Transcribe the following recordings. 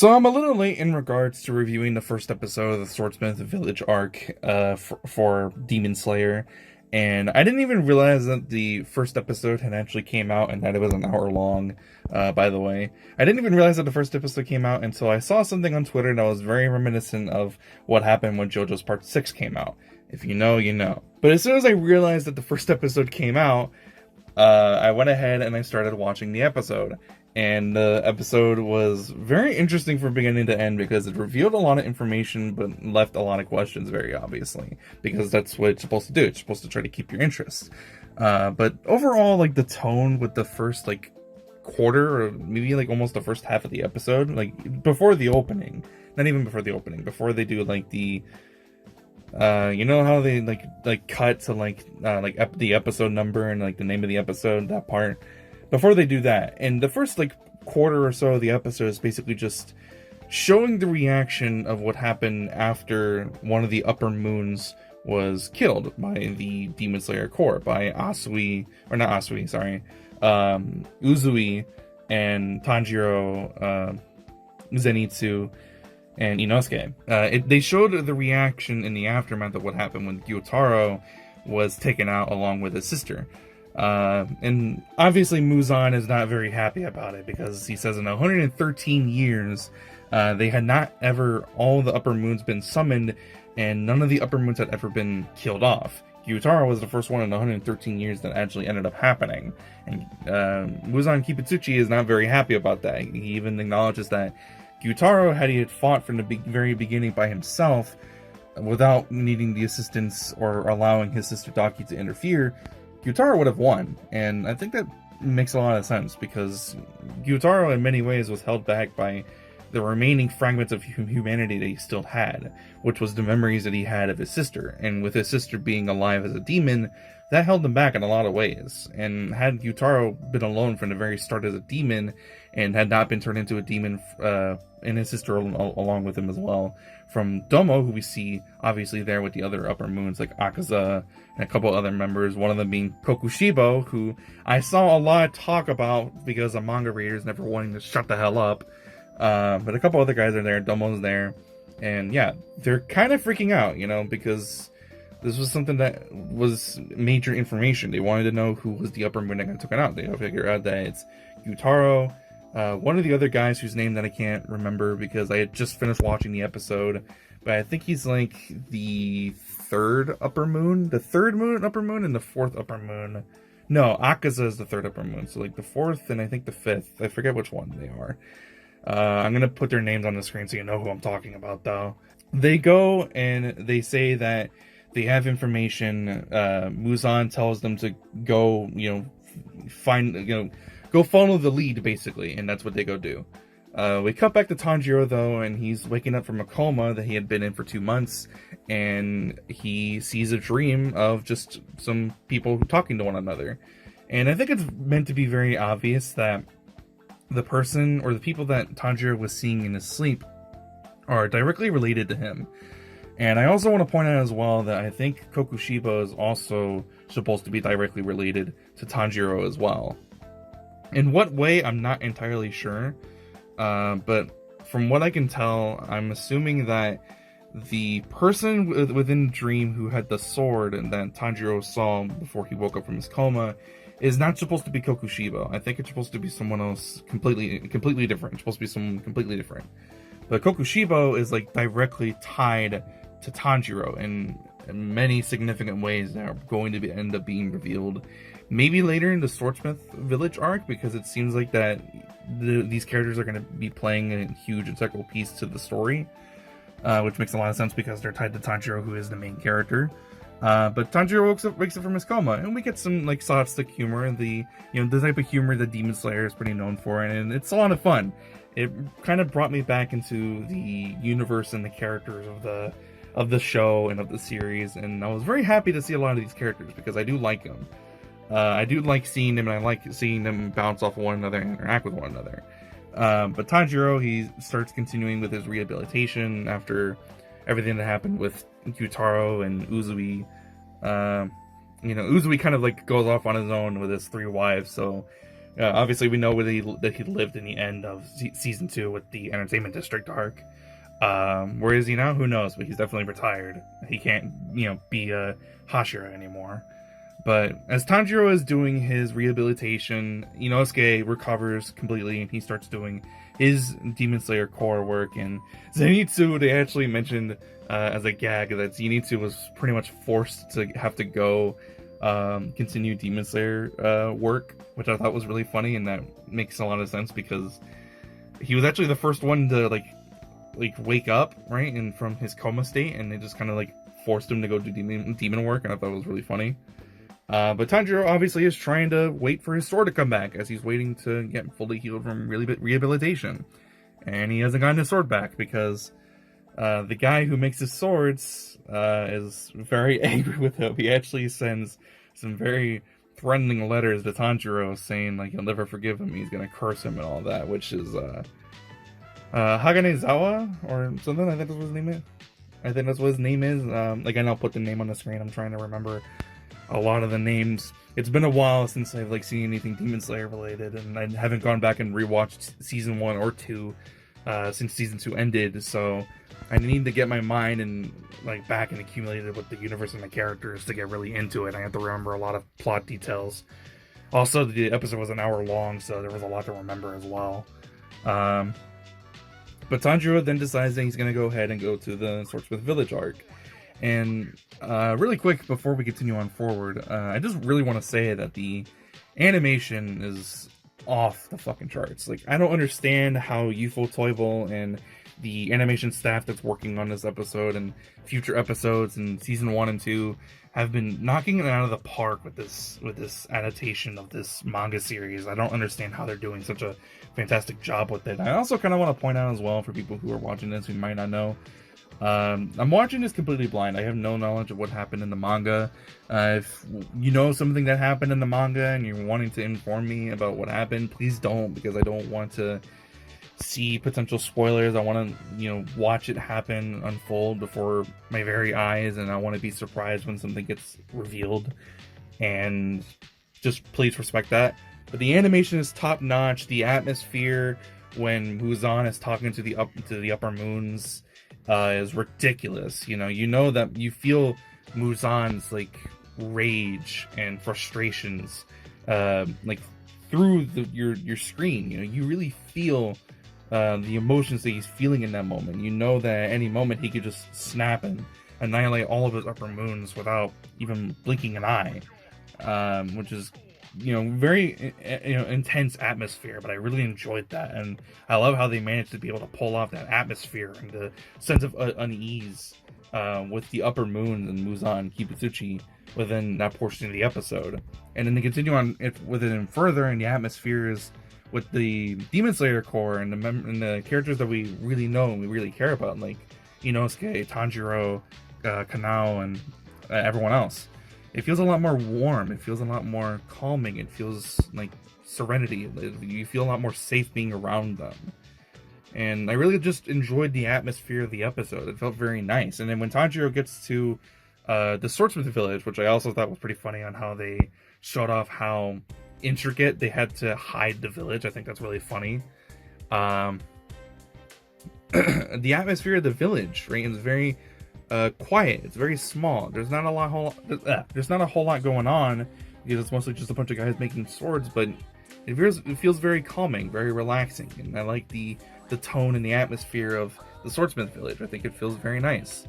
So I'm a little late in regards to reviewing the first episode of the Swordsmith Village arc for Demon Slayer, and I didn't even realize that the first episode had actually came out and that it was an hour long, by the way. I didn't even realize that the first episode came out until I saw something on Twitter that was very reminiscent of what happened when JoJo's Part 6 came out. If you know, you know. But as soon as I realized that the first episode came out, I went ahead and I started watching the episode. And the episode was very interesting from beginning to end because it revealed a lot of information but left a lot of questions, very obviously, because that's what it's supposed to do. It's supposed to try to keep your interest. But overall, like, the tone with the first, like, quarter, or maybe, like, almost the first half of the episode, like, before the opening, not even before the opening, before they do, like, the, you know how they, like cut to, the episode number and, like, the name of the episode, that part? Before they do that, and the first, like, quarter or so of the episode is basically just showing the reaction of what happened after one of the upper moons was killed by the Demon Slayer Corps, by Uzui and Tanjiro, Zenitsu, and Inosuke. They showed the reaction in the aftermath of what happened when Gyutaro was taken out along with his sister. And obviously Muzan is not very happy about it because he says in 113 years, they had not ever, all the upper moons been summoned, and none of the upper moons had ever been killed off. Gyutaro was the first one in 113 years that actually ended up happening. And Muzan Kibutsuchi is not very happy about that. He even acknowledges that Gyutaro, had he had fought from the very beginning by himself, without needing the assistance or allowing his sister Daki to interfere, Gyutaro would have won, and I think that makes a lot of sense, because Gyutaro in many ways was held back by the remaining fragments of humanity that he still had, which was the memories that he had of his sister, and with his sister being alive as a demon, that held him back in a lot of ways. And had Gyutaro been alone from the very start as a demon, and had not been turned into a demon, and his sister along with him as well, from Domo, who we see obviously there with the other upper moons like Akaza and a couple other members, one of them being Kokushibo, who I saw a lot of talk about because of manga readers never wanting to shut the hell up. But a couple other guys are there, Domo's there, and yeah, they're kind of freaking out, because this was something that was major information. They wanted to know who was the upper moon that got taken out. They figure out that it's Gyutaro, one of the other guys whose name that I can't remember because I had just finished watching the episode, but I think he's like the third upper moon, upper moon, and the fourth upper moon. No, Akaza is the third upper moon, so like the fourth and I think the fifth. I forget which one they are. I'm going to put their names on the screen so you know who I'm talking about, though. They go and they say that they have information. Muzan tells them to go, go follow the lead, basically, and that's what they go do. We cut back to Tanjiro, though, and he's waking up from a coma that he had been in for 2 months, and he sees a dream of just some people talking to one another. And I think it's meant to be very obvious that the person or the people that Tanjiro was seeing in his sleep are directly related to him. And I also want to point out as well that I think Kokushiba is also supposed to be directly related to Tanjiro as well. In what way, I'm not entirely sure, but from what I can tell, I'm assuming that the person within the dream who had the sword and that Tanjiro saw before he woke up from his coma is not supposed to be Kokushiba. I think it's supposed to be someone else completely different. It's supposed to be someone completely different. But Kokushiba is like directly tied to Tanjiro in many significant ways that are going to end up being revealed. Maybe later in the Swordsmith Village arc, because it seems like that these characters are going to be playing a huge integral piece to the story, which makes a lot of sense because they're tied to Tanjiro, who is the main character. But Tanjiro wakes up from his coma, and we get some like slapstick humor, and the type of humor that Demon Slayer is pretty known for, and it's a lot of fun. It kind of brought me back into the universe and the characters of the show and of the series, and I was very happy to see a lot of these characters because I do like them. I do like seeing them, and I like seeing them bounce off of one another and interact with one another. But Tanjiro, he starts continuing with his rehabilitation after everything that happened with Gyutaro and Uzui. Uzui kind of like goes off on his own with his 3 wives, so Obviously, we know that he lived in the end of season 2 with the Entertainment District arc. Where is he now? Who knows? But he's definitely retired. He can't, be a Hashira anymore. But as Tanjiro is doing his rehabilitation, Inosuke recovers completely and he starts doing his Demon Slayer core work. And Zenitsu, they actually mentioned as a gag that Zenitsu was pretty much forced to have to go continue Demon Slayer work, which I thought was really funny, and that makes a lot of sense because he was actually the first one to like wake up, right, and from his coma state, and they just kind of like forced him to go do demon work, and I thought it was really funny. But Tanjiro obviously is trying to wait for his sword to come back as he's waiting to get fully healed from rehabilitation, and he hasn't gotten his sword back because the guy who makes his swords is very angry with him. He actually sends some very threatening letters to Tanjiro saying like he'll never forgive him, he's gonna curse him and all that, which is Haganezawa or something. I think that's what his name is. Again, I'll put the name on the screen. I'm trying to remember a lot of the names. It's been a while since I've seen anything Demon Slayer related, and I haven't gone back and rewatched season 1 or 2 since season 2 ended. So I need to get my mind and back and accumulated with the universe and the characters to get really into it. I have to remember a lot of plot details. Also, the episode was an hour long, so there was a lot to remember as well. But Tanjiro then decides that he's going to go ahead and go to the Swordsmith Village arc. And really quick, before we continue on forward, I just really want to say that the animation is off the fucking charts. I don't understand how Ufotable and the animation staff that's working on this episode and future episodes in season 1 and 2 have been knocking it out of the park with this adaptation of this manga series. I don't understand how they're doing such a fantastic job with it. I also kind of want to point out as well, for people who are watching this who might not know, I'm watching this completely blind. I have no knowledge of what happened in the manga. If you know something that happened in the manga and you're wanting to inform me about what happened, please don't, because I don't want to see potential spoilers. I want to, watch it happen, unfold before my very eyes, and I want to be surprised when something gets revealed. And just please respect that. But the animation is top notch. The atmosphere when Muzan is talking to the upper moons is ridiculous. You know that you feel Muzan's rage and frustrations through your screen. You really feel the emotions that he's feeling in that moment. You know that at any moment he could just snap and annihilate all of his upper moons without even blinking an eye, which is very intense atmosphere. But I really enjoyed that, and I love how they managed to be able to pull off that atmosphere and the sense of unease with the upper moon and Muzan Kibutsuchi within that portion of the episode. And then they continue on with it further, and the atmosphere is with the Demon Slayer core and the characters that we really know and we really care about, like Inosuke, Tanjiro, Kanao, and everyone else. It feels a lot more warm. It feels a lot more calming. It feels like serenity. You feel a lot more safe being around them. And I really just enjoyed the atmosphere of the episode. It felt very nice. And then when Tanjiro gets to the Swordsmith Village, which I also thought was pretty funny on how they showed off how intricate they had to hide the village. I think that's really funny. The atmosphere of the village, right, is very quiet. It's very small. There's not a whole lot going on because it's mostly just a bunch of guys making swords, but it feels very calming, very relaxing, and I like the tone and the atmosphere of the Swordsmith Village. I think it feels very nice.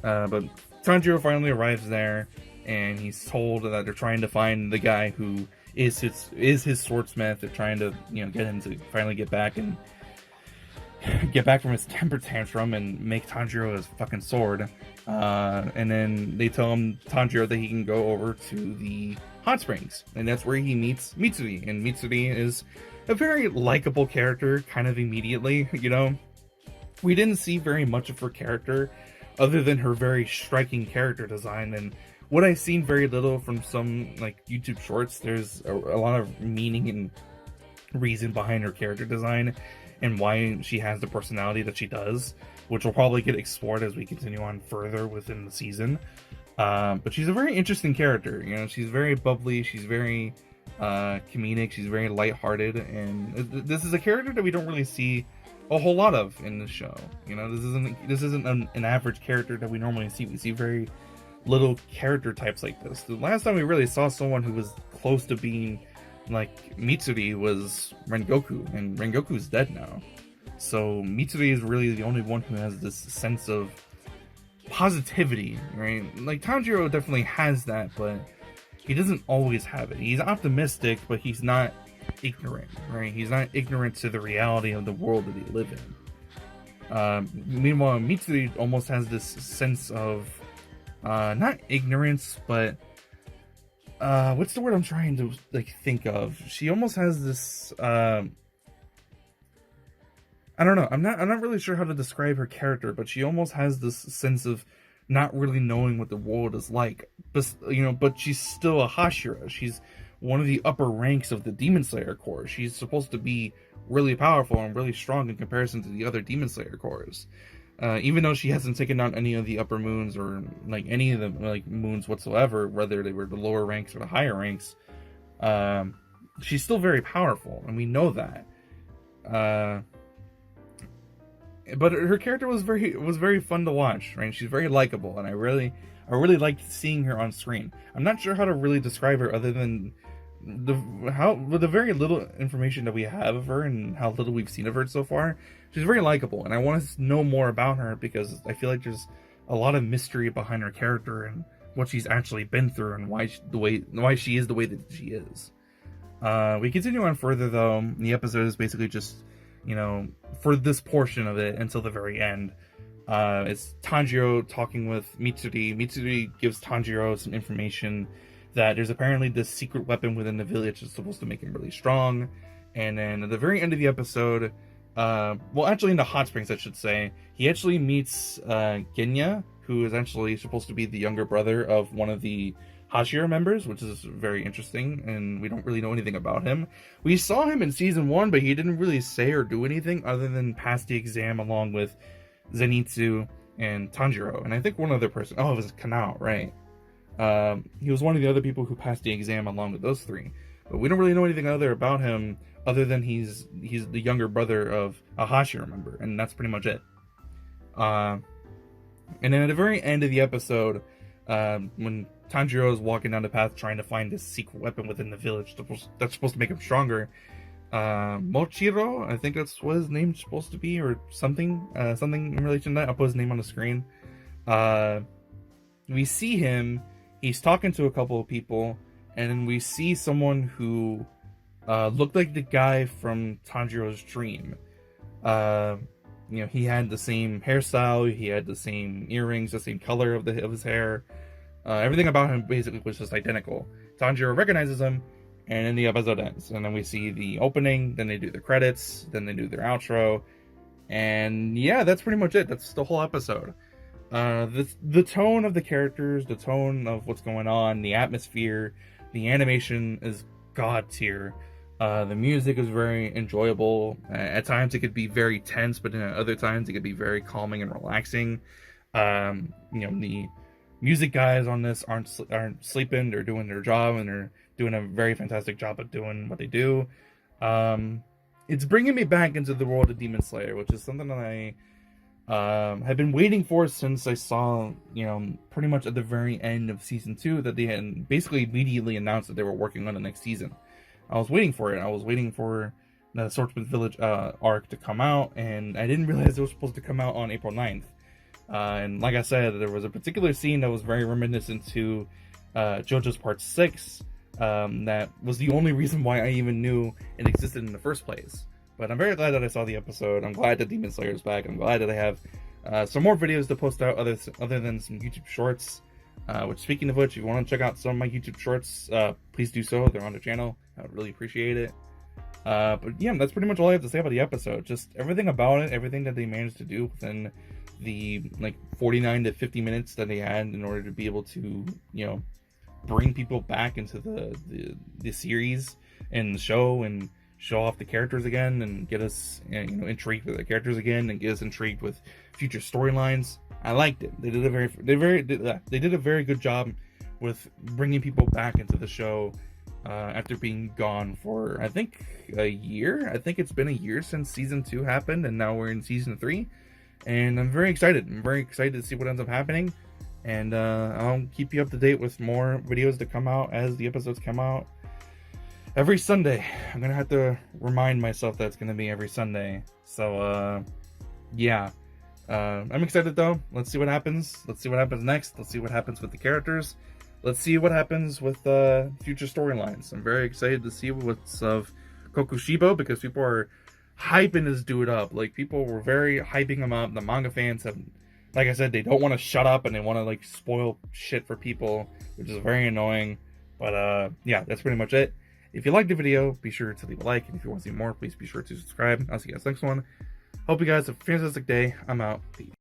But Tanjiro finally arrives there, and he's told that they're trying to find the guy who is his swordsmith. They're trying to get him to finally get back from his temper tantrum and make Tanjiro his fucking sword. And then they tell Tanjiro that he can go over to the hot springs, and that's where he meets Mitsuri. And Mitsuri is a very likable character kind of immediately. We didn't see very much of her character other than her very striking character design, and what I've seen very little from some YouTube shorts. There's a lot of meaning and reason behind her character design and why she has the personality that she does, which will probably get explored as we continue on further within the season. But she's a very interesting character. She's very bubbly. She's very comedic. She's very lighthearted, and this is a character that we don't really see a whole lot of in the show. You know, this isn't an average character that we normally see. We see very little character types like this. The last time we really saw someone who was close to being like Mitsuri was Rengoku, and Rengoku's dead now. So Mitsuri is really the only one who has this sense of positivity, right? Like Tanjiro definitely has that, but he doesn't always have it. He's optimistic, but he's not ignorant, right? He's not ignorant to the reality of the world that he lives in. Meanwhile, Mitsuri almost has this sense of not ignorance, but what's the word I'm trying to like think of? She almost has this I don't know. I'm not really sure how to describe her character, but she almost has this sense of not really knowing what the world is like. But but she's still a Hashira. She's one of the upper ranks of the Demon Slayer Corps. She's supposed to be really powerful and really strong in comparison to the other Demon Slayer Corps. Even though she hasn't taken on any of the upper moons or like any of the like moons whatsoever, whether they were the lower ranks or the higher ranks, she's still very powerful, and we know that. But her character was very fun to watch, right? She's very likable, and I really liked seeing her on screen. I'm not sure how to really describe her other than with the very little information that we have of her and how little we've seen of her so far. She's very likable, and I want to know more about her because I feel like there's a lot of mystery behind her character and what she's actually been through and why she is the way that she is. We continue on further though. The episode is basically just, for this portion of it until the very end, it's Tanjiro talking with Mitsuri. Mitsuri gives Tanjiro some information that there's apparently this secret weapon within the village that's supposed to make him really strong. And then at the very end of the episode, well, actually in the hot springs, I should say, he actually meets Genya, who is actually supposed to be the younger brother of one of the Hashira members, which is very interesting, and we don't really know anything about him. We saw him in season 1, but he didn't really say or do anything other than pass the exam along with Zenitsu and Tanjiro, and I think one other person. Oh, it was Kanao, right? He was one of the other people who passed the exam along with those three, but we don't really know anything other about him other than he's the younger brother of a Hashira member, and that's pretty much it. And then at the very end of the episode, when Tanjiro is walking down the path trying to find this secret weapon within the village that's supposed to make him stronger, Mochiro, I think that's what his name's supposed to be, or something in relation to that. I'll put his name on the screen. We see him, he's talking to a couple of people, and then we see someone who looked like the guy from Tanjiro's dream. He had the same hairstyle, he had the same earrings, the same color of his hair. Everything about him basically was just identical. Tanjiro recognizes him, and then the episode ends. And then we see the opening, then they do the credits, then they do their outro. And yeah, that's pretty much it. That's the whole episode. The tone of the characters, the tone of what's going on, the atmosphere, the animation is god tier. The music is very enjoyable. At times it could be very tense, but at other times it could be very calming and relaxing. The music guys on this aren't sleeping. They're doing their job, and they're doing a very fantastic job of doing what they do. It's bringing me back into the world of Demon Slayer, which is something that I have been waiting for since I saw, pretty much at the very end of season 2 that they had basically immediately announced that they were working on the next season. I was waiting for it. I was waiting for the Swordsmith Village arc to come out, and I didn't realize it was supposed to come out on April 9th. And like I said, there was a particular scene that was very reminiscent to JoJo's Part 6. That was the only reason why I even knew it existed in the first place. But I'm very glad that I saw the episode. I'm glad that Demon Slayer is back. I'm glad that I have some more videos to post out other than some YouTube shorts. Which, speaking of which, if you want to check out some of my YouTube shorts, please do so. They're on the channel. I would really appreciate it. But yeah, that's pretty much all I have to say about the episode. Just everything about it, everything that they managed to do within the 49 to 50 minutes that they had in order to be able to, bring people back into the series and the show and show off the characters again and get us intrigued with the characters again and get us intrigued with future storylines. I liked it. They did a very good job with bringing people back into the show after being gone for, I think, a year. I think it's been a year since season 2 happened, and now we're in season 3. And I'm very excited. I'm very excited to see what ends up happening. And I'll keep you up to date with more videos to come out as the episodes come out. Every Sunday. I'm going to have to remind myself that it's going to be every Sunday. So, yeah. I'm excited though. Let's see what happens. Let's see what happens next. Let's see what happens with the characters. Let's see what happens with future storylines. I'm very excited to see what's of Kokushibo, because people are hyping this dude up. Like, people were very hyping him up. The manga fans have, like I said, they don't want to shut up and they want to like spoil shit for people, which is very annoying. But yeah, that's pretty much it. If you liked the video, be sure to leave a like, and if you want to see more, please be sure to subscribe. I'll see you guys next one. Hope you guys have a fantastic day. I'm out. Peace.